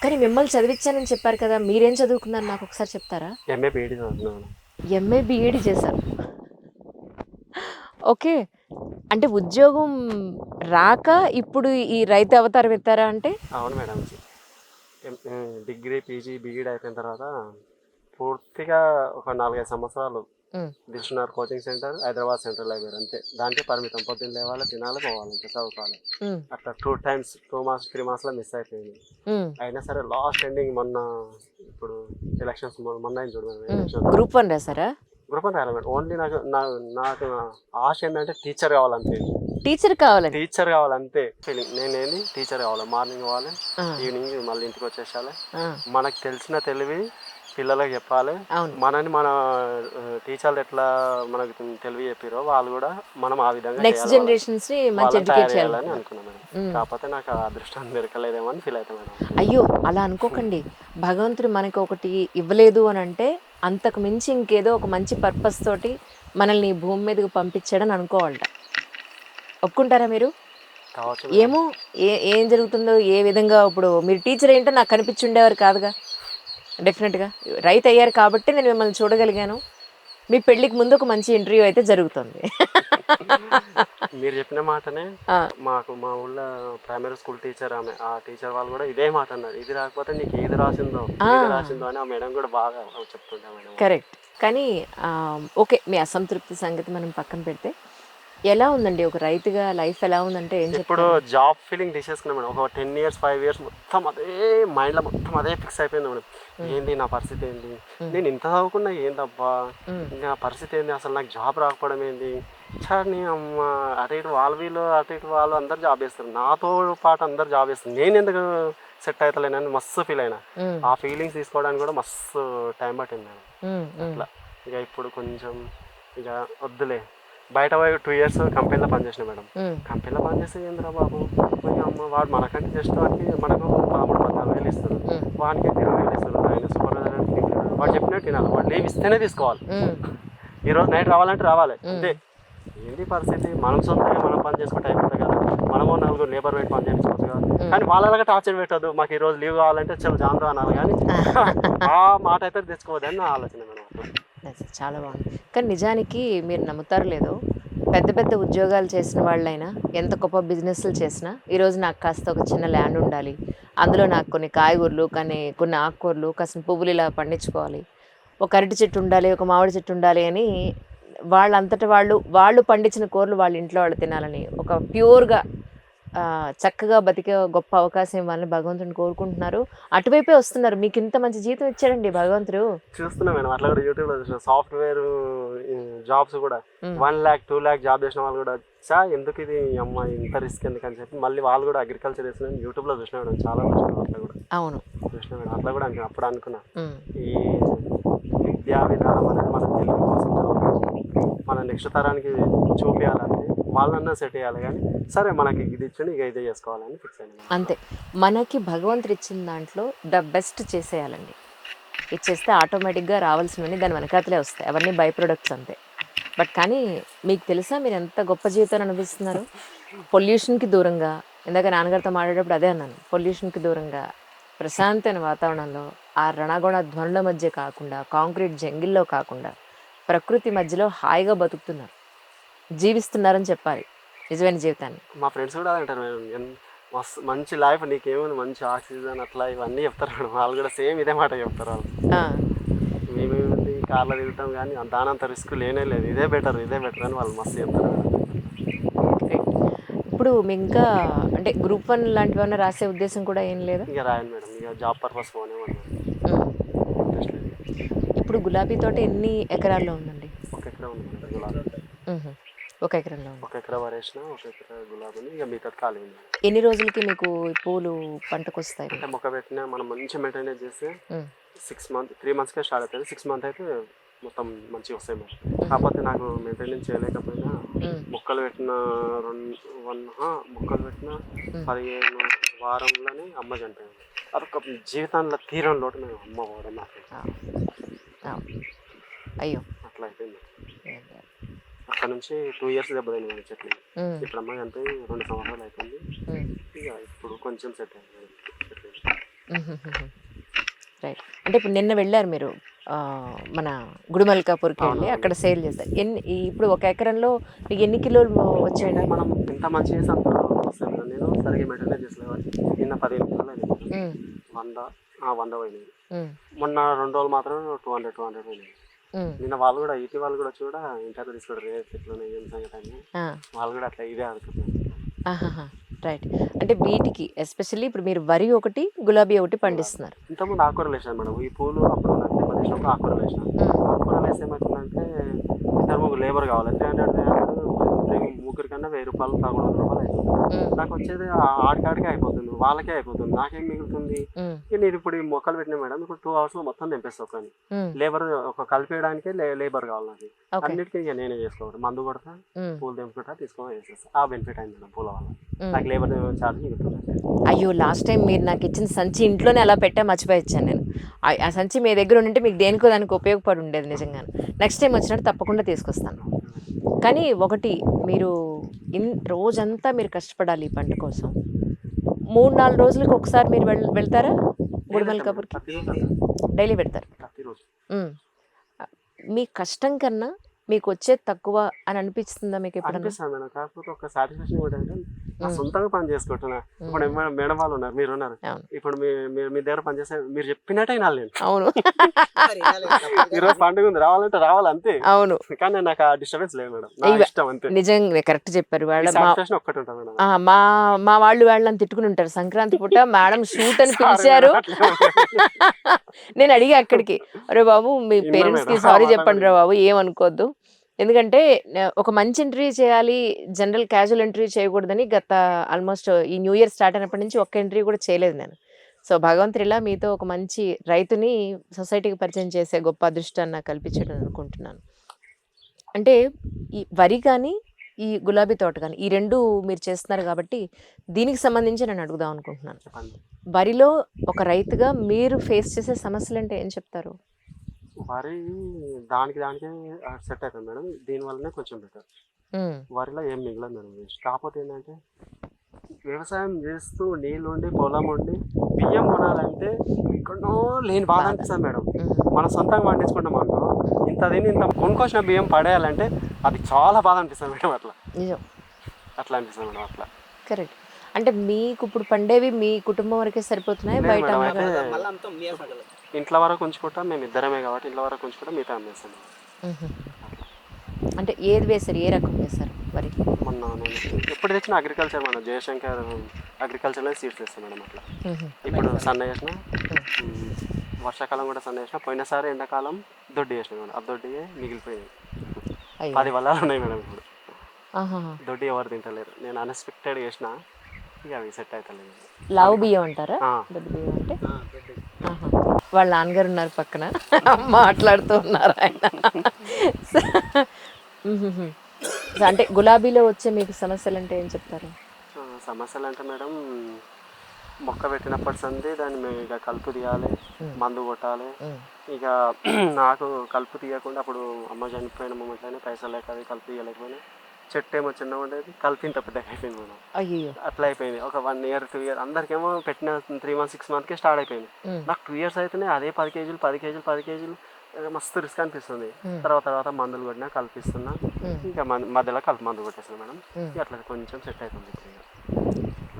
కానీ మిమ్మల్ని చదివించానని చెప్పారు కదా! మీరేం చదువుకున్నారు నాకు ఒకసారి చెప్తారా? ఎంఏ బీఈడీ చదువుకున్నాను. ఎంఏ, బీఈడీ చేశారు. ఓకే. అంటే ఉద్యోగం రాక ఇప్పుడు ఈ రైతు అవతారం ఎత్తారా అంటే? అవును మేడం. డిగ్రీ, పీజీ, బీఈడీ అయిపోయిన తర్వాత పూర్తిగా ఒక 4, 5 సంవత్సరాలు హ్మ్. Dilsukhnagar coaching centre, Hyderabad central library అంతే. దానికే పరిమితం. పొద్దున్న లేవాలి, తినాలి, పోవాలి అంతే, చదువుకోవాలి. హ్మ్. అట్లా 2 టైమ్స్ 2 మంత్స్ 3 మంత్స్లో మిస్ అయిపోయింది. హ్మ్. అయినా సరే లాస్ట్ ఎండింగ్ మొన్న ఇప్పుడు ఎలక్షన్స్ మొన్న అయింది చూడు మేడం, ఎలక్షన్ గ్రూప్ 1 రాసారా? గ్రూప్ అని రాయాలి మేడం. ఓన్లీ నాకు ఆశ ఏంటంటే టీచర్ కావాలంతే. టీచర్ కావాలని. టీచర్ కావాలంతే ఫీలింగ్. నేనేంది టీచర్ కావాలి. మార్నింగ్ పోవాలి, ఆ! ఈవినింగ్ మళ్ళీ ఇంటికి వచ్చేసాలి. ఆ! మనకు తెలిసిన తెలివి పిల్లలకు చెప్పాలి. అవును. మనని మన టీచర్లు ఎట్లా మనకు తెలివి చెప్పారో వాళ్ళు కూడా మనం ఆ విధంగా నెక్స్ట్ చేయాలి. జనరేషన్స్‌ని మంచి వాళ్ళని ఎడ్యుకేట్ తయారు చేయాలని చేయాలనుకున్నారు. అనుకున్నాం మేడం. హ్మ్. కాకపోతే నాకు ఆ అదృష్టం దొరకలేదేమో అని ఫీల్ అవుతాం మేడం. అయ్యో! అలా అనుకోకండి. భగవంతుడు మనకి ఒకటి ఇవ్వలేదు అనంటే, అంతకు మించి ఇంకేదో ఒక మంచి పర్పస్ తోటి మనల్ని ఈ భూమి మీదకి పంపించాడని అనుకోవాలట. ఒప్పుకుంటారా మీరు? కావచ్చు మేడం. ఏమో ఏం జరుగుతుందో, ఏ విధంగా ఇప్పుడు మీరు టీచర్ ఏంటో నాకు కనిపించుండేవారు కాదుగా. డెఫినెట్‌గా. రైతు అయ్యారు కాబట్టే నేను మిమ్మల్ని చూడగలిగాను. మీ పెళ్ళికి ముందు ఒక మంచి ఇంటర్వ్యూ అయితే జరుగుతుంది. మీరు చెప్పిన మాటనే ఆ! మా ఊళ్ళో ప్రైమరీ స్కూల్ టీచర్ ఆమె. ఆ టీచర్ వాళ్ళు కూడా ఇదే మాట అన్నారు. ఇది రాకపోతే నీకు ఏది రాసిందో ఆ! ఏది రాసిందో అని ఆ మేడం కూడా బాగా చెప్తుంటా మేడం. కరెక్ట్. కానీ ఓకే. మీ అసంతృప్తి సంగతి మనం పక్కన పెడితే, ఎలా ఉందండి ఒక రైతుగా లైఫ్ ఎలా ఉందంటే ఏం ఇప్పుడు చెప్తారు? జాబ్ ఫీలింగ్ తీసేసుకున్నాం మేడం. ఒక 10 ఇయర్స్ 5 ఇయర్స్ మొత్తం అదే మైండ్లో మొత్తం అదే ఫిక్స్ అయిపోయింది మేడం. హ్మ్. ఏంది నా పరిస్థితి ఏంది, హ్మ్. నేను ఇంత చదువుకున్నా ఏందబ్బా, హ్మ్. ఇంకా పరిస్థితి ఏంది, అసలు నాకు జాబ్ రాకపోవడం ఏంది. నీ అమ్మ, అటు ఇటు వాళ్ళు వీళ్ళు అటు ఇటు వాళ్ళు అందరు జాబ్ చేస్తారు, నాతో పాటు అందరు జాబ్ చేస్తారు, నేను ఎందుకు సెట్ అవుతలేనని మస్తు ఫీల్ అయినా. హ్మ్. ఆ ఫీలింగ్స్ తీసుకోవడానికి కూడా మస్తు టైం పట్టింది మేడం. హ్మ్. హ్మ్. అట్లా ఇక ఇప్పుడు కొంచెం ఇక వద్దులే. బయట పోయి 2 ఇయర్స్ కంపెనీలో పనిచేసిన మేడం. హ్మ్. కంపెనీలో పనిచేస్తే ఏందిరా బాబు, పోయి అమ్మ వాడు మనకంటే జస్ట్ వాడికి మనకు 13-14 వేలు ఇస్తారు, హ్మ్. వానికి 20,000 ఇస్తారు. ఆయన సూపర్వైజర్ అంటే వాడు చెప్పినట్టు వినాలి, వాడు లీవ్ ఇస్తేనే తీసుకోవాలి. హ్మ్. ఈరోజు నైట్ రావాలంటే రావాలి హ్మ్. అంతే. ఏంది పరిస్థితి, మనం సొంతంగా మనం పని చేసుకుంటే అయిపోతుంది కదా, మనము 4 లేబర్ పెట్టి పని చేయించుకోవచ్చు కదా. కానీ వాళ్ళలాగా టార్చర్ పెట్టద్దు, మాకు ఈరోజు లీవ్ కావాలంటే చలో జాంతో అనాలి కానీ ఆ మాట అయితే తెచ్చుకోవద్దని నా ఆలోచన మేడం. చాలా బాగుంది. కానీ నిజానికి మీరు నమ్ముతారో లేదో, పెద్ద పెద్ద ఉద్యోగాలు చేసిన వాళ్ళైనా, ఎంత గొప్ప బిజినెస్‌లు చేసినా, ఈరోజు నాకు కాస్త ఒక చిన్న ల్యాండ్ ఉండాలి. అందులో నాకు కొన్ని కాయగూరలు, కొన్ని ఆకుకూరలు, కాసిన పువ్వులు ఇలా పండించుకోవాలి. ఒక అరటి చెట్టు ఉండాలి, ఒక మామిడి చెట్టు ఉండాలి అని వాళ్ళంతట వాళ్ళు పండించిన కూరలు వాళ్ళ ఇంట్లో వాళ్ళు తినాలని ఒక ప్యూర్‌గా చక్కగా బతికే గొప్ప అవకాశం ఇవ్వాలని భగవంతుడిని కోరుకుంటున్నారు. అటువైపే వస్తున్నారు. మీకింత మంచి జీవితం ఇచ్చాడండి భగవంతుడు. చూస్తున్నా మేడం. అట్లా కూడా యూట్యూబ్లో చూసిన సాఫ్ట్వేర్ జాబ్స్ కూడా హ్మ్. 1,00,000 2,00,000 జాబ్ చేసిన వాళ్ళు కూడా ఎందుకు ఇది అమ్మ ఇంత రిస్క్ ఎందుకు అని చెప్పి మళ్ళీ వాళ్ళు కూడా అగ్రికల్చర్ చేసిన యూట్యూబ్లో చూసిన మేడం. చాలా చూసిన అట్లా కూడా అవును. చూసిన మేడం. అట్లా కూడా అప్పుడు అనుకున్నా, హ్మ్. ఈ విద్యా విధానం అనేది మన తెలుగు కోసం మన నెక్స్ట్ తరానికి చూపించాలంటే వాళ్ళన్నా సెట్ చేయాలి. కానీ సరే మనకి ఇది ఇచ్చింది ఇక ఇదే చేసుకోవాలని ఫిక్స్ అయ్యాను. అంతే. మనకి భగవంతుడు ఇచ్చిన దాంట్లో ద బెస్ట్ చేసేయాలండి. ఇచ్చేస్తే ఆటోమేటిక్‌గా రావాల్సినవన్నీ దాని వెనకాతలే వస్తాయి. అవన్నీ బై ప్రొడక్ట్స్ అంతే. బట్ కానీ మీకు తెలుసా మీరెంత గొప్ప జీవితాన్ని అనుభవిస్తున్నారో? పొల్యూషన్‌కి దూరంగా ఇందాక నాన్నగారితో మాట్లాడేటప్పుడు అదే అన్నాను. పొల్యూషన్‌కి దూరంగా, ప్రశాంతమైన వాతావరణంలో, ఆ రణగొణ ధ్వనుల మధ్య కాకుండా, కాంక్రీట్ జంగిల్‌లో కాకుండా, ప్రకృతి మధ్యలో హాయిగా బతుకుతున్నారు. జీవిస్తున్నారని చెప్పాలి నిజమైన జీవితాన్ని. మా ఫ్రెండ్స్ కూడా అదే అంటారు మేడం. మస్తు మంచి లైఫ్ నీకేముంది, మంచి ఆక్సిజన్ అట్లా ఇవన్నీ చెప్తారు మేడం. వాళ్ళు కూడా సేమ్ ఇదే మాట చెప్తారు వాళ్ళు. ఆ! మేమేముంది కార్లో తిరుగుతాం కానీ దానంత రిస్క్ లేనే లేదు, ఇదే బెటర్ అని వాళ్ళు మస్తు చెప్తారు మేడం. గ్రేట్. ఇప్పుడు మీరింకా అంటే గ్రూప్ 1 లాంటివేమన్నా రాసే ఉద్దేశం కూడా ఏం లేదా? ఇక రాయను మేడం. ఇక జాబ్ పర్పస్ పోనేమన్నా హ్మ్. ఇంట్రెస్ట్ లేదు. ఇప్పుడు గులాబీ తోట ఎన్ని ఎకరాల్లో ఉందండి? 1 ఎకరా ఉంది మేడం గులాబీ. హుహు. ఒక ఎకరంలో ఉంది. 1 ఎకరా వరేసిన, 1 ఎకరా గులాబీ ఉంది. ఇక మిగతాది ఖాళీ ఉంది. ఎన్ని రోజులకి మీకు ఈ పూలు పంటకొస్తాయి అంటే మీకు? మొక్క పెట్టినా మనం మంచిగా మెయింటైన్ చేస్తే హ్మ్. 3 మంత్స్కే స్టార్ట్ అవుతుంది. 6 మంత్ అయితే మొత్తం మంచిగా వస్తాయి మేడం. హుహు. కాకపోతే నాకు మెయింటెనెన్స్ చేయలేకపోయినా హ్మ్. మొక్కలు పెట్టిన మొక్కలు పెట్టిన హ్మ్. 15 వారంలోనే అమ్మ చనిపోయింది. అదొక జీవితంలో తీరం లోటు మేము అమ్మ పోవడం నాకు ఆ! ఆ! అయ్యో! అట్లా అయిపోయింది. యాహ్! యాహ్! అక్కడ నుంచి 2 ఇయర్స్ దెబ్బతింది మేడం చెట్లు. హ్మ్. ఇప్పుడు అమ్మ చనిపోయి 2 సంవత్సరాలు అవుతుంది. హ్మ్. ఇక ఇప్పుడు కొంచెం సెట్ అయింది మేడం చెట్లు. రైట్. అంటే ఇప్పుడు నిన్న వెళ్ళారు మీరు మన గుడిమల్కాపూర్కి వెళ్ళి అవునవును. అక్కడ సేల్ చేస్తారు. ఇప్పుడు ఒక ఎకరంలో మీకు ఎన్ని కిలోలు వచ్చాయండి? మనం ఎంత మంచి చేసి అంత వస్తుంది మేడం. నేను సరిగ్గా మెయింటైన్ చేసలేవాడిని. నిన్న 15 కిలోలు అయినాయి మేడం. 100 పోయినాయి. మొన్న 2 రోజులు మాత్రం 200 పోయినాయి. నిన్న వాళ్ళు కూడా ఈటీ వాళ్ళు కూడా వచ్చి కూడా ఇంటర్ తీసుకుంటారు రేట్ ఎట్లున్నాయి ఏం సంగతి అని. వాళ్ళు కూడా అట్లా ఇదే అడుగుతున్నారు. రైట్. అంటే వీటికి ఎస్పెషల్లీ ఇప్పుడు మీరు వరి ఒకటి గులాబీ ఒకటి పండిస్తున్నారు. ఇంతకుముందు ఆకుకూరలు వేసాను మేడం. ఈ పూలు అప్పుడు నాకు దెబ్బ తీసినప్పుడు ఆకుకూరలు వేసాను. ఆకుకూరలు వేస్తే ఏమవుతుందంటే ఇద్దరు ముగ్గురు లేబర్ కావాలి. 300 ముగ్గురు కన్నా 1000 రూపాయలు 1100 రూపాయలు అయిపోతుంది. నాకు వచ్చేది ఆడికాడికే అయిపోతుంది, వాళ్ళకే అయిపోతుంది, నాకేం మిగులుతుంది. నేను ఇప్పుడు ఈ మొక్కలు పెట్టినా మేడం, ఇప్పుడు 2 hours లో మొత్తం తెంపేస్తా. కానీ లేబర్ ఒక కలిపేయడానికే లేబర్ కావాలి నాకు. అన్నిటికీ ఇక నేనే చేసుకోవాలి. మందు కొడతా, పూలు తెంపుకుంటా, తీసుకొని వేసేస్తా. ఆ బెనిఫిట్ అయింది మేడం పూల వల్ల. నాకు లేబర్ ఛార్జ్ మిగులుతుంది. అయ్యో, లాస్ట్ టైం మీరు నాకు ఇచ్చిన సంచి ఇంట్లోనే అలా పెట్టా మర్చిపోయి ఇచ్చాను నేను. ఆ సంచి మీ దగ్గర ఉంటే మీకు దేనికో దానికి ఉపయోగపడి ఉండేది నిజంగా. నెక్స్ట్ టైం వచ్చినట్టు తప్పకుండా తీసుకొస్తాను. కానీ ఒకటి, మీరు రోజంతా మీరు కష్టపడాలి ఈ పంట కోసం. 3-4 రోజులకు ఒకసారి మీరు వెళ్తారా గుడిమల్కాపూర్కి? డైలీ పెడతారు. ప్రతిరోజు మీ కష్టం కన్నా మీకు వచ్చేది తక్కువ అని అనిపిస్తుందా మీకు ఎప్పుడన్నా? అనిపిస్తాను మేడం. కాకపోతే ఒక సాటిస్ఫాక్షన్ కూడా అంటే నా సొంతంగా పని చేసుకుంటున్నా. ఇప్పుడు మేడం వాళ్ళు ఉన్నారు, మీరు ఉన్నారు. ఇప్పుడు మీ దగ్గర పని చేస్తే మీరు చెప్పినట్టే వినాలి నేను. అవును. ఈరోజు పండుగ ఉంది, రావాలంటే రావాలి అంతే. అవును. కానీ నాకు ఆ డిస్టర్బెన్స్ లేదు మేడం. నా ఇష్టం అంతే. నిజంగా కరెక్ట్ చెప్పారు. ఒక్కటి ఉంటుంది మేడం. మా వాళ్ళని తిట్టుకుని ఉంటారు సంక్రాంతి పూట, మేడం షూట్ అని పిలిచారు. నేను అడిగా అక్కడికి, అరే బాబు మీ పేరెంట్స్ కి సారీ చెప్పండి రా బాబు, ఏమనుకోవద్దు. ఎందుకంటే ఒక మంచి ఇంటర్వ్యూ చేయాలి, జనరల్ క్యాజువల్ ఇంటర్వ్యూ చేయకూడదని గత ఆల్మోస్ట్ ఈ న్యూ ఇయర్ స్టార్ట్ అయినప్పటి నుంచి ఒక్క ఇంటర్వ్యూ కూడా చేయలేదు నేను. సో భగవంతుడిలా మీతో ఒక మంచి రైతుని సొసైటీకి పరిచయం చేసే గొప్ప అదృష్టాన్ని నాకు కల్పించడం అనుకుంటున్నాను. అంటే ఈ వరి కానీ ఈ గులాబీ తోట కానీ ఈ రెండు మీరు చేస్తున్నారు కాబట్టి దీనికి సంబంధించి నేను అడుగుదాం అనుకుంటున్నాను. వరిలో ఒక రైతుగా మీరు ఫేస్ చేసే సమస్యలు అంటే ఏం చెప్తారు? వరి దానికే సెట్ అవుతుంది మేడం. దీనివల్లనే కొంచెం బెటర్. వరిలో ఏం మిగలదు మేడం వేస్ట్. కాకపోతే ఏంటంటే వ్యవసాయం చేస్తూ నీళ్ళుండి పొలం ఉండి బియ్యం కొనాలంటే ఎక్కడో లేని బాధ అనిపిస్తుంది మేడం. మన సొంతంగా పండించుకుంటాం అనుకో, ఇంత కొనుక్కొచ్చిన బియ్యం పడేయాలంటే అది చాలా బాధ అనిపిస్తుంది మేడం. అట్లా అనిపిస్తుంది మేడం. అట్లా కరెక్ట్. అంటే మీకు ఇప్పుడు పండేవి మీ కుటుంబం వరకే సరిపోతున్నాయి, బయట ఇంట్లో వరకు ఉంచుకుంటాం. మేము ఇద్దరమే కాబట్టి ఇంట్లో వరకు ఉంచుకుంటాం, మిగతా అమ్మేస్తాం. అంటే ఏది వేశారు, ఏ రకం వేశారు వరి? మొన్న నేను ఎప్పుడు తెచ్చిన అగ్రికల్చర్ మేడం, జయశంకర్ అగ్రికల్చర్లో సీడ్స్ వేస్తాం మేడం. అట్లా ఇప్పుడు సన్న వేసిన, వర్షాకాలం కూడా సన్న వేసిన, పోయినసారి ఎండాకాలం దొడ్డి వేసిన మేడం. ఆ దొడ్డి మిగిలిపోయింది. 10 వల్లాలు ఉన్నాయి మేడం. ఇప్పుడు దొడ్డి ఎవరు తింటలేరు. నేను అన్ఎక్స్పెక్టెడ్ వేసిన, ఇక అవి సెట్ అవుతలేదు. లావు బియ్యం అంటారా? దొడ్డి బియ్యం అంటే వాళ్ళ నాన్నగారు ఉన్నారు పక్కన, మాట్లాడుతూ ఉన్నారు ఆయన. అంటే గులాబీలో వచ్చే మీకు సమస్యలు అంటే ఏం చెప్తారు? సమస్యలు అంటే మేడం, మొక్క పెట్టినప్పటి సంది దాన్ని మేము ఇక కలుపు తీయాలి, మందు కొట్టాలి. ఇక నాకు కలుపు తీయకుండా అప్పుడు అమ్మ చనిపోయిన మూమెంట్లోనే పైసలు లేక అది కలుపు తీయలేకపోయినా, చెట్టు ఏమో చిన్నగా ఉండేది, కలిపి ఇంత పెద్దగా అయిపోయింది మేడం. అయ్యో, అట్లా అయిపోయింది. ఒక 1 year 2 years అందరికేమో పెట్టిన 3 months 6 monthsకే స్టార్ట్ అయిపోయింది. నాకు 2 years అయితేనే అదే 10 kg మస్తు రిస్క్ అనిపిస్తుంది. తర్వాత మందులు కొట్టినా కల్పిస్తున్నా, ఇంకా మధ్యలో కలిపి మందు కొట్టేస్తాను మేడం. అట్లా కొంచెం సెట్ అవుతుంది.